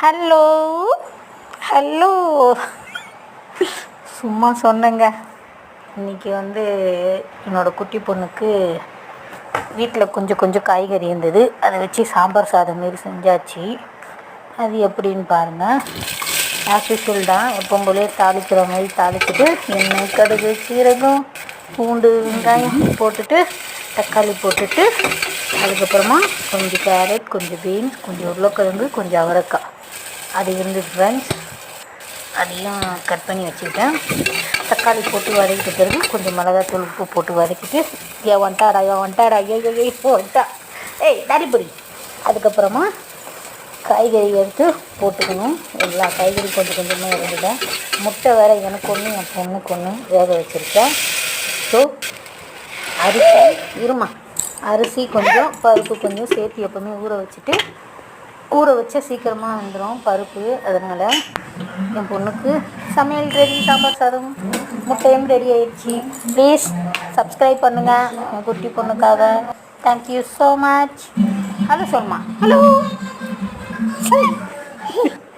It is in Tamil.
ஹலோ ஹலோ சும்மா சொன்னேங்க. இன்றைக்கி என்னோடய குட்டி பொண்ணுக்கு வீட்டில் கொஞ்சம் காய்கறி இருந்தது. அதை வச்சு சாம்பார் சாதம் மாரி செஞ்சாச்சு. அது எப்படின்னு பாருங்கள். ஆஸ் யூஷுவல் தான், எப்பவும் போலே தாளிக்கிற மாதிரி தாளிச்சிட்டு எண்ணெய், கடுகு, சீரகம், பூண்டு, வெங்காயம் போட்டுட்டு தக்காளி போட்டுட்டு அதுக்கப்புறமா கொஞ்சம் கேரட், கொஞ்சம் பீன்ஸ், கொஞ்சம் உருளைக்கிழங்கு, கொஞ்சம் அவரைக்காய் அது இருந்தது ஃப்ரெண்ட்ஸ். அதையும் கட் பண்ணி வச்சுக்கிட்டேன். தக்காளி போட்டு வதக்கிட்ட பிறகு கொஞ்சம் மிளகாத்தூள், உப்பு போட்டு வதக்கிட்டு வந்துட்டாடா வந்துட்டா டாடிப்பொடி. அதுக்கப்புறமா காய்கறி எடுத்து போட்டுக்கணும். எல்லா காய்கறி கொஞ்சமாக இருந்துட்டேன். முட்டை வேறு எனக்கு ஒன்று என் பொண்ணுக்கு ஒன்று வேக வச்சுருக்கேன். ஸோ அரிசி கொஞ்சம் பருப்பு கொஞ்சம் சேர்த்து எப்போவுமே ஊற வச்சா சீக்கிரமாக வந்துடும் பருப்பு. அதனால் என் பொண்ணுக்கு சமையல் ரெடி, சாம்பார் சாதம், முட்டையும் ரெடி ஆயிடுச்சு. ப்ளீஸ் சப்ஸ்கிரைப் பண்ணுங்கள் என் குட்டி பொண்ணுக்காக. Thank you so much. ஹலோ சொல்லுமா, ஹலோ.